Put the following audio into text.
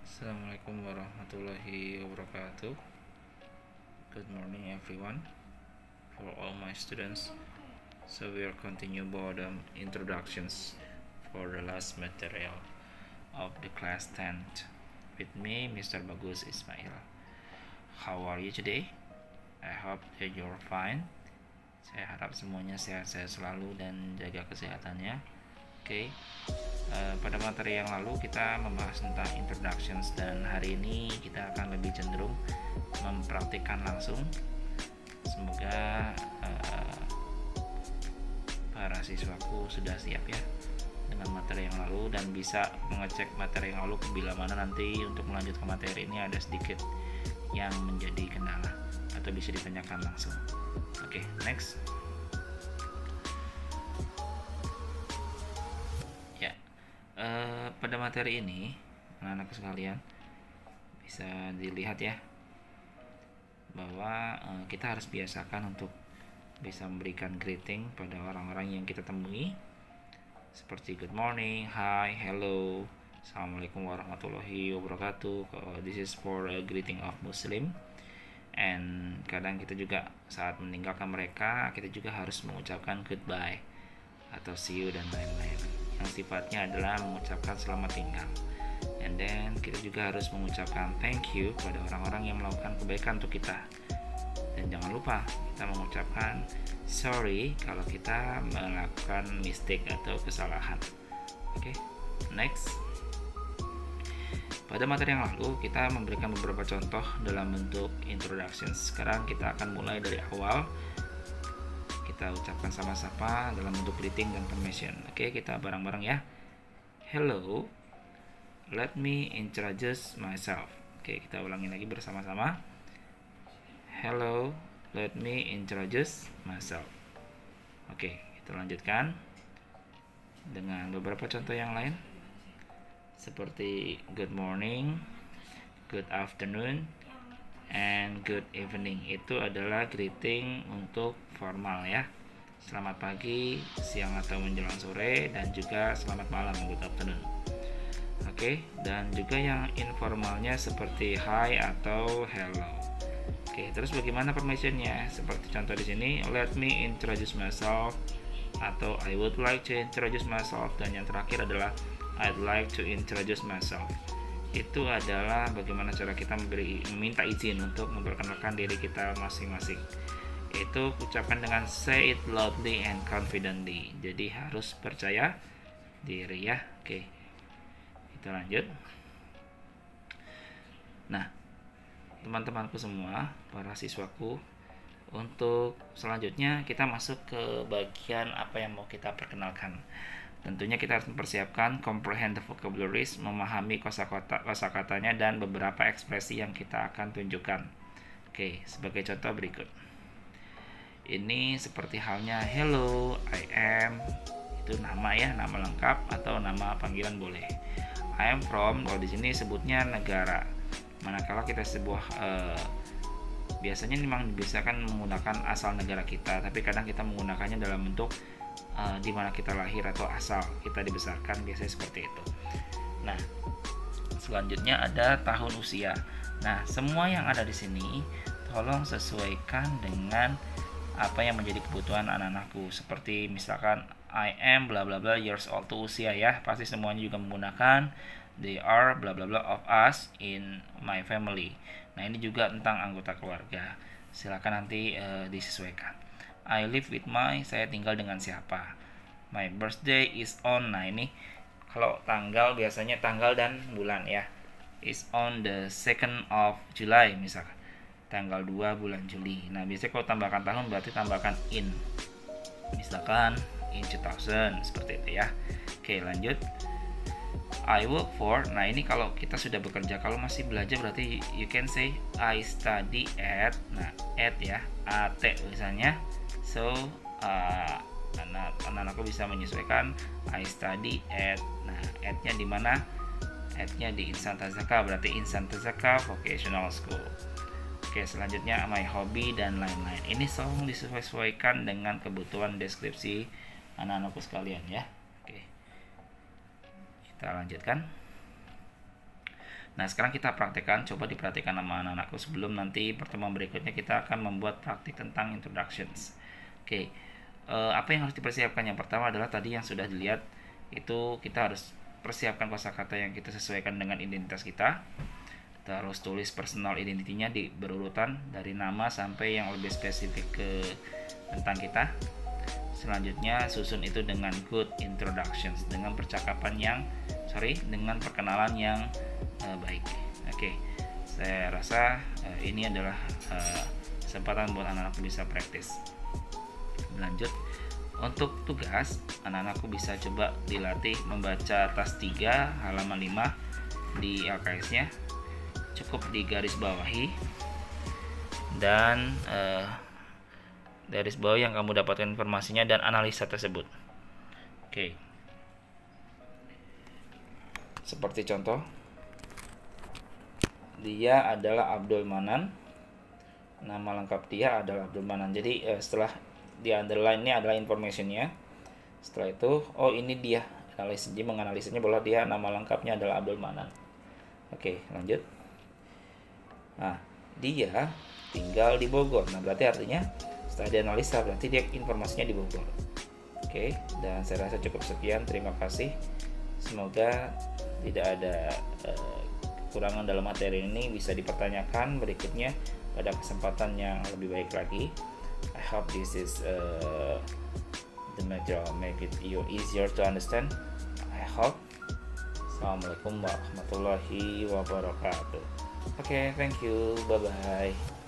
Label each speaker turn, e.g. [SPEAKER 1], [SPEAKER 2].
[SPEAKER 1] Assalamualaikum warahmatullahi wabarakatuh. Good morning everyone, for all my students. So we will continue about introductions for the last material of the class 10th with me, Mr. Bagus Ismail. How are you today? I hope that you're fine. Saya harap semuanya sehat-sehat selalu dan jaga kesehatannya. Oke. Pada materi yang lalu kita membahas tentang introductions, dan hari ini kita akan lebih cenderung mempraktikkan langsung. Semoga para siswaku sudah siap ya dengan materi yang lalu dan bisa mengecek materi yang lalu bila mana nanti untuk melanjutkan materi ini ada sedikit yang menjadi kendala atau bisa ditanyakan langsung. Oke, next. Pada materi ini anak-anak sekalian bisa dilihat ya bahwa kita harus biasakan untuk bisa memberikan greeting pada orang-orang yang kita temui seperti good morning, hi, hello, assalamualaikum warahmatullahi wabarakatuh. This is for a greeting of Muslim. And kadang kita juga saat meninggalkan mereka kita juga harus mengucapkan goodbye atau see you dan lain-lain, yang sifatnya adalah mengucapkan selamat tinggal. And then kita juga harus mengucapkan thank you pada orang-orang yang melakukan kebaikan untuk kita. Dan jangan lupa kita mengucapkan sorry kalau kita melakukan mistake atau kesalahan. Oke, next. Pada materi yang lalu kita memberikan beberapa contoh dalam bentuk introduction. Sekarang kita akan mulai dari awal. Kita ucapkan sama-sama dalam bentuk greeting dan permission. Oke, kita bareng-bareng ya. Hello, let me introduce myself. Oke, kita ulangi lagi bersama-sama. Hello, let me introduce myself. Oke, kita lanjutkan dengan beberapa contoh yang lain seperti good morning, good afternoon, and good evening. Itu adalah greeting untuk formal ya. Selamat pagi, siang atau menjelang sore, dan juga selamat malam, good afternoon. Oke, dan juga yang informalnya seperti hi atau hello. Oke, terus bagaimana permissionnya? Seperti contoh di sini, let me introduce myself atau I would like to introduce myself, dan yang terakhir adalah I'd like to introduce myself. Itu adalah bagaimana cara kita meminta izin untuk memperkenalkan diri kita masing-masing. Itu ucapkan dengan say it loudly and confidently. Jadi harus percaya diri ya. Oke, kita lanjut. Nah, teman-temanku semua, para siswaku, untuk selanjutnya kita masuk ke bagian apa yang mau kita perkenalkan. Tentunya kita harus mempersiapkan comprehend the vocabularies, memahami kosakatanya dan beberapa ekspresi yang kita akan tunjukkan. Oke, sebagai contoh berikut. Ini seperti halnya hello, I am, itu nama ya, nama lengkap atau nama panggilan boleh. I am from, kalau di sini sebutnya negara. Manakala kita biasanya memang dibiasakan menggunakan asal negara kita, tapi kadang kita menggunakannya dalam bentuk di mana kita lahir atau asal kita dibesarkan, biasanya seperti itu. Nah, selanjutnya ada tahun usia. Nah, semua yang ada di sini tolong sesuaikan dengan apa yang menjadi kebutuhan anak-anakku. Seperti misalkan I am bla bla bla years old, itu usia ya. Pasti semuanya juga menggunakan they are bla bla bla of us in my family. Nah, ini juga tentang anggota keluarga. Silakan nanti disesuaikan. I live with saya tinggal dengan siapa. My birthday is on. Nah, ini kalau tanggal biasanya tanggal dan bulan ya. Is on the 2nd of July misalkan. Tanggal 2 bulan Juli. Nah, biasanya kalau tambahkan tahun berarti tambahkan in. Misalkan in 2000 seperti itu ya. Oke, lanjut. I work for. Nah, ini kalau kita sudah bekerja. Kalau masih belajar berarti you can say I study at. Nah, at ya, at misalnya. So anak-anakku bisa menyesuaikan I study at. Nah, at-nya di mana? At-nya di Insan Tazaka, berarti Insan Tazaka Vocational School. Oke, selanjutnya my hobby dan lain-lain. Ini tolong disesuaikan dengan kebutuhan deskripsi anak-anakku sekalian ya. Oke, kita lanjutkan. Nah, sekarang kita praktekkan, coba diperhatikan sama anak-anakku sebelum nanti pertemuan berikutnya kita akan membuat praktik tentang introductions. Oke, apa yang harus dipersiapkan? Yang pertama adalah tadi yang sudah dilihat, itu kita harus persiapkan kosakata yang kita sesuaikan dengan identitas kita. Kita harus tulis personal identity-nya di berurutan dari nama sampai yang lebih spesifik ke tentang kita. Selanjutnya susun itu dengan good introductions, dengan dengan perkenalan yang baik. Oke, saya rasa ini adalah kesempatan buat anak-anakku bisa praktis. Lanjut, untuk tugas anak-anakku bisa coba dilatih membaca tas 3 halaman 5 di LKS-nya, cukup digaris bawahi dan garis bawah yang kamu dapatkan informasinya dan analisa tersebut. Oke. Seperti contoh, dia adalah Abdul Manan. Nama lengkap dia adalah Abdul Manan. Jadi setelah di underline ini adalah informationnya. Setelah itu, oh ini dia. Jadi menganalisanya bahwa dia nama lengkapnya adalah Abdul Manan. Oke, lanjut. Nah, dia tinggal di Bogor. Nah, berarti artinya setelah dianalisa berarti dia informasinya di Bogor. Oke, dan saya rasa cukup sekian. Terima kasih. Semoga tidak ada kekurangan dalam materi ini, bisa dipertanyakan berikutnya pada kesempatan yang lebih baik lagi. I hope this is the material make it you easier to understand. I hope. Assalamualaikum warahmatullahi wabarakatuh. Okay, thank you. Bye bye.